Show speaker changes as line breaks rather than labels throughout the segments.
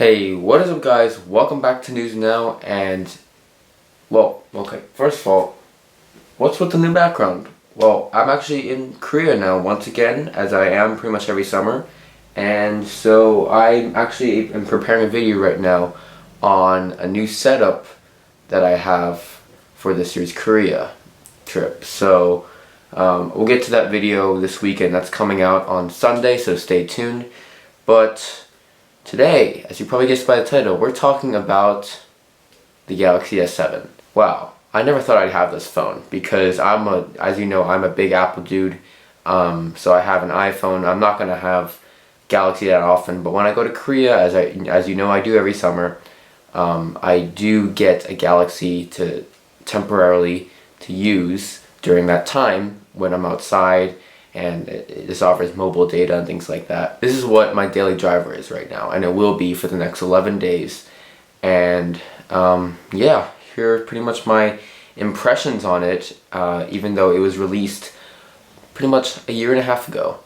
Hey, what is up guys? Welcome back to News Now and, well, okay, first of all, what's with the new background? Well, I'm actually in Korea now once again, as I am pretty much every summer, and so I actually am preparing a video right now on a new setup that I have for this year's Korea trip. So, we'll get to that video this weekend. That's coming out on Sunday, so stay tuned. But today, as you probably guessed by the title, we're talking about the Galaxy S7. Wow, I never thought I'd have this phone because as you know, I'm a big Apple dude. So I have an iPhone. I'm not gonna have Galaxy that often, but when I go to Korea, as you know, I do every summer, I do get a Galaxy to temporarily to use during that time when I'm outside, and this offers mobile data and things like that. This is what my daily driver is right now, and it will be for the next 11 days. And yeah, here are pretty much my impressions on it, even though it was released pretty much a year and a half ago.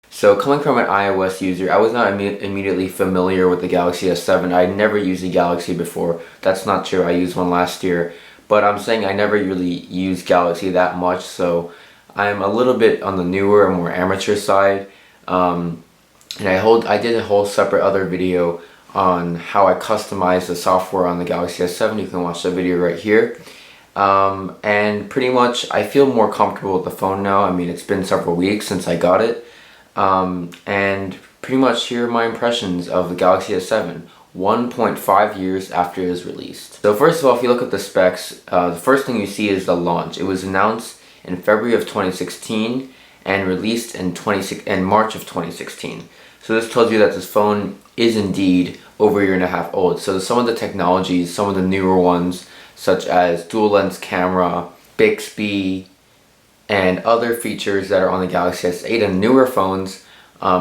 So coming from an iOS user, I was not immediately familiar with the Galaxy S7. I never used a Galaxy before. That's not true. I used one last year. But I'm saying I never really used Galaxy that much, so I'm a little bit on the newer and more amateur side. And I did a whole separate other video on how I customized the software on the Galaxy S7. You can watch the video right here. And pretty much I feel more comfortable with the phone now. I mean, it's been several weeks since I got it. And pretty much here are my impressions of the Galaxy S7. 1.5 years after it was released. So first of all, if you look at the specs, the first thing you see is the launch. It was announced in February of 2016 and released in March of 2016. So this tells you that this phone is indeed over a year and a half old. So some of the technologies, some of the newer ones, such as dual lens camera, Bixby, and other features that are on the Galaxy S8 and newer phones,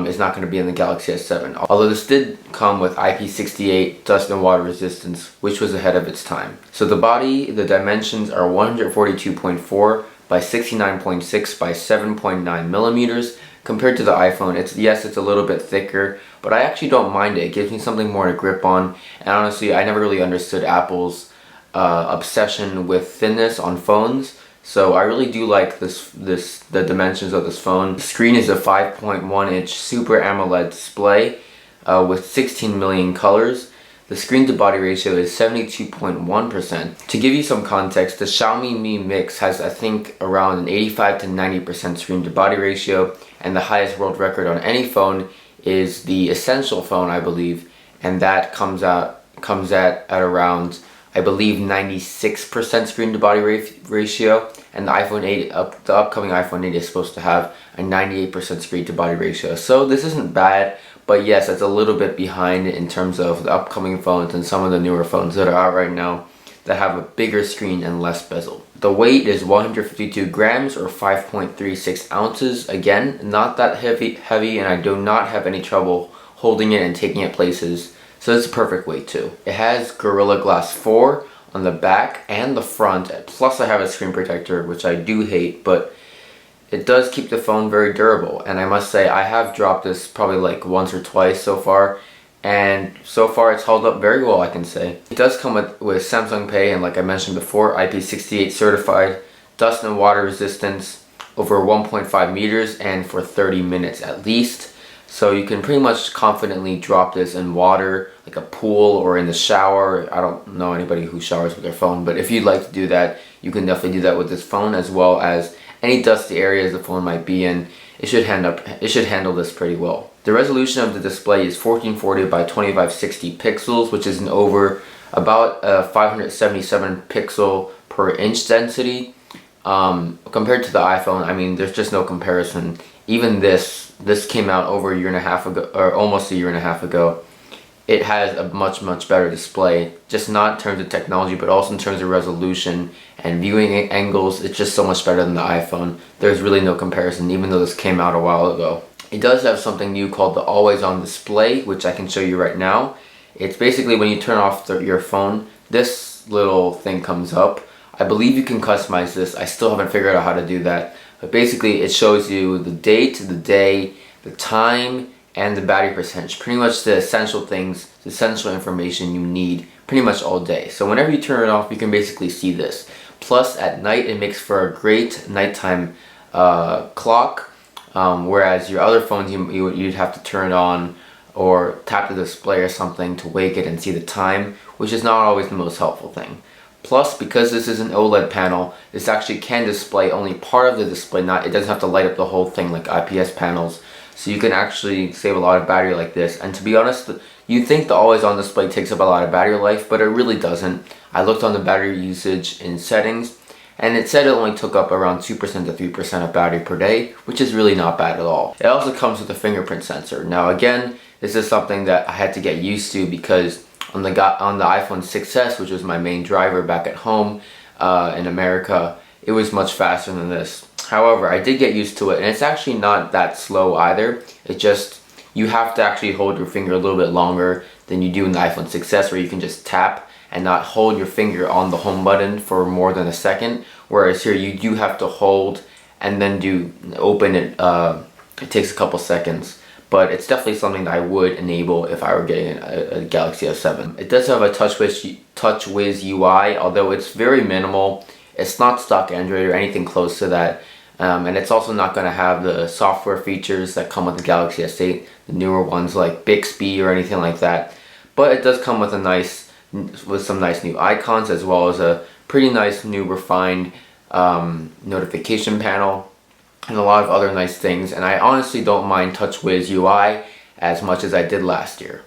is not going to be in the Galaxy S7. Although this did come with IP68 dust and water resistance, which was ahead of its time. So the dimensions are 142.4 by 69.6 by 7.9 millimeters. Compared to the iPhone, it's a little bit thicker, but I actually don't mind it. It gives me something more to grip on, and honestly, I never really understood Apple's obsession with thinness on phones. So I really do like the dimensions of this phone. The screen is a 5.1-inch Super AMOLED display with 16 million colors. The screen to body ratio is 72.1%. To give you some context, the Xiaomi Mi Mix has, I think, around an 85 to 90% screen to body ratio, and the highest world record on any phone is the Essential phone, I believe, and that comes at around, I believe, 96% screen to body ratio, and the iPhone 8, the upcoming iPhone 8 is supposed to have a 98% screen to body ratio. So this isn't bad, but yes, it's a little bit behind in terms of the upcoming phones and some of the newer phones that are out right now that have a bigger screen and less bezel. The weight is 152 grams or 5.36 ounces. Again, not that heavy, and I do not have any trouble holding it and taking it places. So it's a perfect weight too. It has Gorilla Glass 4 on the back and the front, plus I have a screen protector, which I do hate, but it does keep the phone very durable. And I must say, I have dropped this probably like once or twice so far, and so far it's held up very well, I can say. It does come with Samsung Pay, and like I mentioned before, IP68 certified, dust and water resistance over 1.5 meters and for 30 minutes at least. So you can pretty much confidently drop this in water, like a pool or in the shower. I don't know anybody who showers with their phone, but if you'd like to do that, you can definitely do that with this phone, as well as any dusty areas the phone might be in. It should handle this pretty well. The resolution of the display is 1440 by 2560 pixels, which is about 577 pixel per inch density. Compared to the iPhone, I mean, there's just no comparison. Even this came out over a year and a half ago, or almost a year and a half ago. It has a much better display, just not in terms of technology, but also in terms of resolution and viewing angles. It's just so much better than the iPhone. There's really no comparison, even though this came out a while ago. It does have something new called the Always On display, which I can show you right now. It's basically when you turn off your phone, this little thing comes up. I believe you can customize this. I still haven't figured out how to do that. But basically it shows you the date, the day, the time, and the battery percentage. Pretty much the essential things, the essential information you need pretty much all day. So whenever you turn it off, you can basically see this. Plus at night it makes for a great nighttime clock, whereas your other phones you'd have to turn it on or tap the display or something to wake it and see the time, which is not always the most helpful thing. Plus, because this is an OLED panel, this actually can display only part of the display, it doesn't have to light up the whole thing like IPS panels. So you can actually save a lot of battery like this. And to be honest, you'd think the always on display takes up a lot of battery life, but it really doesn't. I looked on the battery usage in settings, and it said it only took up around 2% to 3% of battery per day, which is really not bad at all. It also comes with a fingerprint sensor. Now again, this is something that I had to get used to because on the iPhone 6s, which was my main driver back at home in America, it was much faster than this. However, I did get used to it, and it's actually not that slow either. It's just you have to actually hold your finger a little bit longer than you do in the iPhone 6s, where you can just tap and not hold your finger on the home button for more than a second. Whereas here you do have to hold and then open it. It takes a couple seconds. But it's definitely something that I would enable if I were getting a Galaxy S7. It does have a TouchWiz UI, although it's very minimal. It's not stock Android or anything close to that. And it's also not going to have the software features that come with the Galaxy S8, the newer ones like Bixby or anything like that. But it does come with some nice new icons, as well as a pretty nice new refined notification panel, and a lot of other nice things, and I honestly don't mind TouchWiz UI as much as I did last year.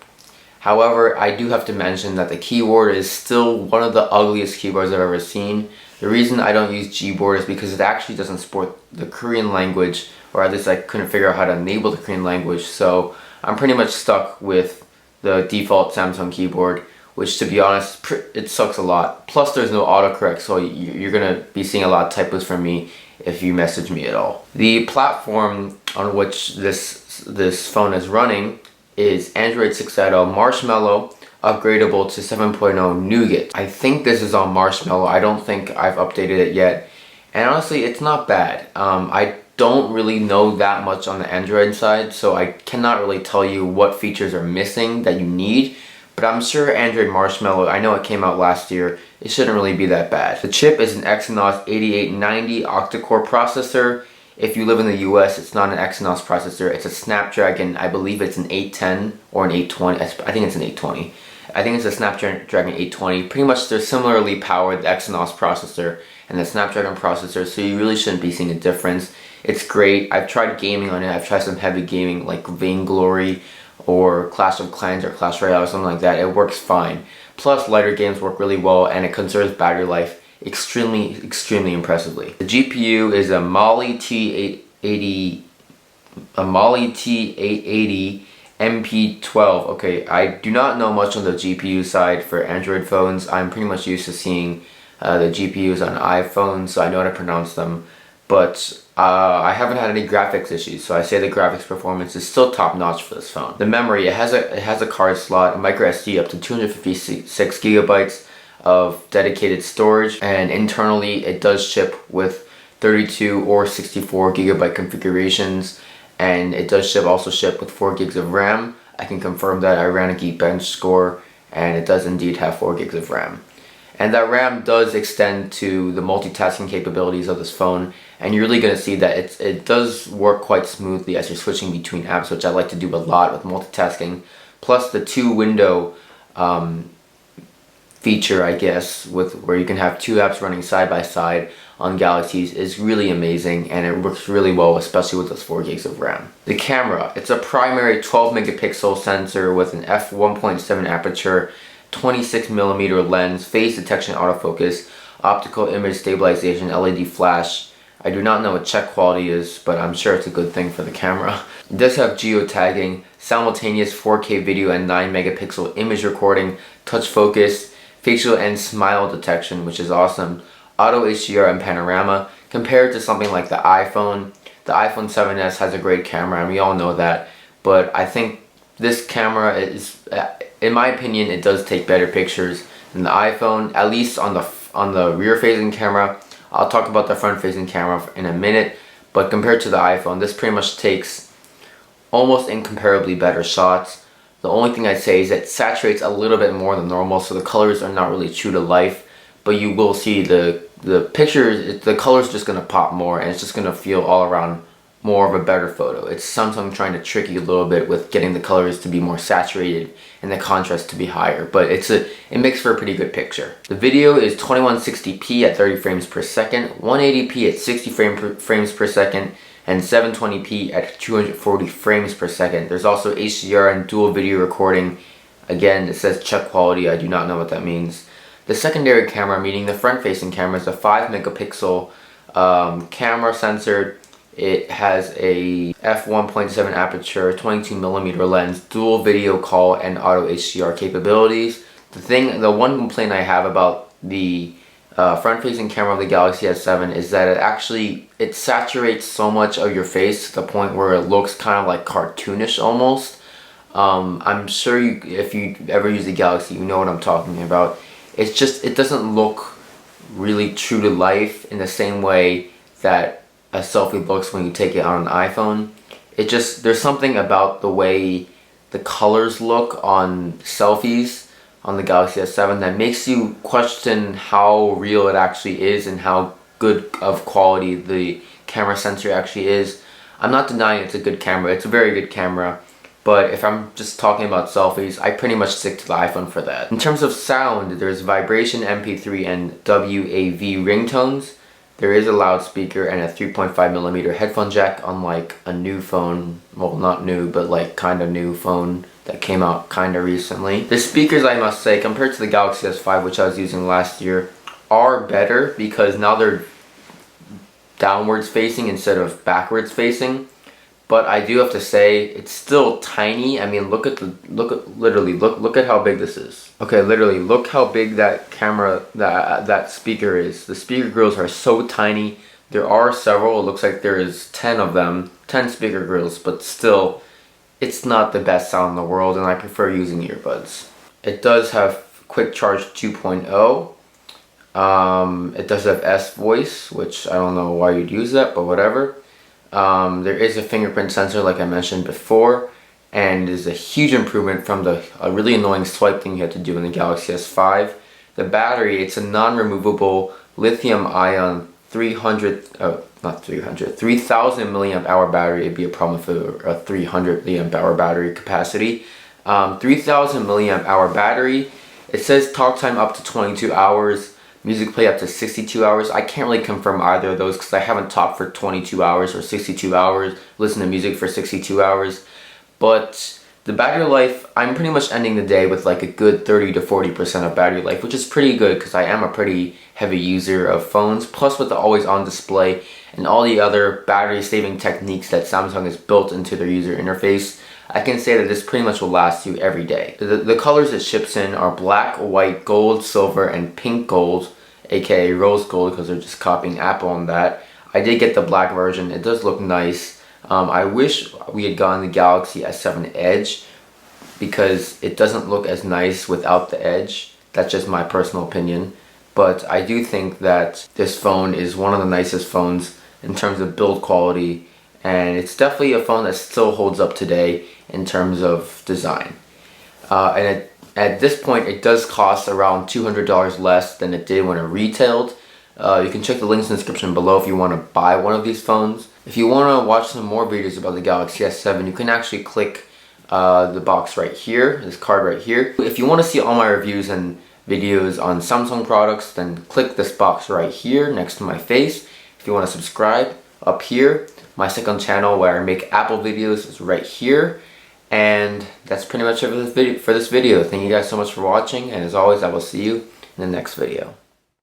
However, I do have to mention that the keyboard is still one of the ugliest keyboards I've ever seen. The reason I don't use Gboard is because it actually doesn't support the Korean language, or at least I couldn't figure out how to enable the Korean language, so I'm pretty much stuck with the default Samsung keyboard, which, to be honest, it sucks a lot. Plus there's no autocorrect, so you're gonna be seeing a lot of typos from me if you message me at all. The platform on which this phone is running is Android 6.0 Marshmallow, upgradable to 7.0 Nougat. I think this is on Marshmallow. I don't think I've updated it yet. And honestly, it's not bad. I don't really know that much on the Android side, so I cannot really tell you what features are missing that you need. But I'm sure Android Marshmallow, I know it came out last year, it shouldn't really be that bad. The chip is an Exynos 8890 octa-core processor. If you live in the US, it's not an Exynos processor, it's a Snapdragon, I believe it's an 810 or an 820, I think it's an 820. I think it's a Snapdragon 820. Pretty much they're similarly powered, the Exynos processor and the Snapdragon processor, so you really shouldn't be seeing a difference. It's great. I've tried gaming on it, I've tried some heavy gaming like Vainglory, or Clash of Clans or Clash Royale or something like that. It works fine. Plus lighter games work really well, and it conserves battery life extremely impressively. The GPU is a Mali T880 MP12. Okay, I do not know much on the GPU side for Android phones. I'm pretty much used to seeing the GPUs on iPhones, so I know how to pronounce them. But I haven't had any graphics issues, so I say the graphics performance is still top notch for this phone. The memory, it has a card slot, a micro SD up to 256 gigabytes of dedicated storage, and internally it does ship with 32 or 64 gigabyte configurations, and it does also ship with 4 gigs of RAM. I can confirm that. I ran a Geekbench score, and it does indeed have 4 gigs of RAM. And that RAM does extend to the multitasking capabilities of this phone, and you're really going to see that it does work quite smoothly as you're switching between apps, which I like to do a lot with multitasking. Plus the 2-window feature, I guess, where you can have 2 apps running side by side on Galaxies is really amazing, and it works really well, especially with those 4 gigs of RAM. The camera, it's a primary 12 megapixel sensor with an f1.7 aperture, 26mm lens, face detection autofocus, optical image stabilization, LED flash. I do not know what check quality is, but I'm sure it's a good thing for the camera. It does have geotagging, simultaneous 4K video and 9 megapixel image recording, touch focus, facial and smile detection, which is awesome, auto HDR and panorama. Compared to something like the iPhone 7s has a great camera, and we all know that, but I think this camera is, in my opinion, it does take better pictures than the iPhone, at least on the rear-facing camera. I'll talk about the front-facing camera in a minute, but compared to the iPhone, this pretty much takes almost incomparably better shots. The only thing I'd say is it saturates a little bit more than normal, so the colors are not really true to life, but you will see the pictures, the color's just going to pop more, and it's just going to feel all around more of a better photo. It's Samsung trying to trick you a little bit with getting the colors to be more saturated and the contrast to be higher, but it makes for a pretty good picture. The video is 2160p at 30 frames per second, 180p at 60 frames per second, and 720p at 240 frames per second. There's also HDR and dual video recording. Again, it says check quality. I do not know what that means. The secondary camera, meaning the front-facing camera, is a 5 megapixel camera sensor. It has a f1.7 aperture, 22mm lens, dual video call, and auto HDR capabilities. The one complaint I have about the front-facing camera of the Galaxy S7 is that it saturates so much of your face to the point where it looks kind of like cartoonish almost. I'm sure if you ever use the Galaxy, you know what I'm talking about. It doesn't look really true to life in the same way that a selfie looks when you take it on an iPhone. There's something about the way the colors look on selfies on the Galaxy S7 that makes you question how real it actually is and how good of quality the camera sensor actually is. I'm not denying it's a good camera, it's a very good camera, but if I'm just talking about selfies, I pretty much stick to the iPhone for that. In terms of sound, there's vibration, MP3, and WAV ringtones. There is a loudspeaker and a 3.5mm headphone jack, unlike a new phone, well, not new, but like kind of new phone that came out kind of recently. The speakers, I must say, compared to the Galaxy S5, which I was using last year, are better because now they're downwards facing instead of backwards facing. But I do have to say, it's still tiny. I mean, look at how big this is. Okay, literally, look how big that camera, that speaker is. The speaker grills are so tiny. There are several, it looks like there is 10 of them, 10 speaker grills, but still, it's not the best sound in the world, and I prefer using earbuds. It does have Quick Charge 2.0. It does have S Voice, which I don't know why you'd use that, but whatever. There is a fingerprint sensor like I mentioned before, and is a huge improvement from the really annoying swipe thing you had to do in the Galaxy S5. The battery, it's a non-removable lithium-ion 3000 milliamp hour battery. It'd be a problem if it were a 300 milliamp hour battery capacity. 3000 milliamp hour battery. It says talk time up to 22 hours. Music play up to 62 hours. I can't really confirm either of those because I haven't talked for 22 hours or 62 hours, listened to music for 62 hours. But the battery life, I'm pretty much ending the day with like a good 30 to 40% of battery life, which is pretty good because I am a pretty heavy user of phones. Plus with the always on display and all the other battery saving techniques that Samsung has built into their user interface, I can say that this pretty much will last you every day. The colors it ships in are black, white, gold, silver, and pink gold, aka rose gold because they're just copying Apple on that. I did get the black version. It does look nice. I wish we had gotten the Galaxy S7 Edge because it doesn't look as nice without the Edge. That's just my personal opinion. But I do think that this phone is one of the nicest phones in terms of build quality, and it's definitely a phone that still holds up today in terms of design. At this point, it does cost around $200 less than it did when it retailed. You can check the links in the description below if you want to buy one of these phones. If you want to watch some more videos about the Galaxy S7, you can actually click the box right here, this card right here. If you want to see all my reviews and videos on Samsung products, then click this box right here next to my face. If you want to subscribe, up here. My second channel where I make Apple videos is right here. And that's pretty much it for this video. Thank you guys so much for watching, and as always, I will see you in the next video.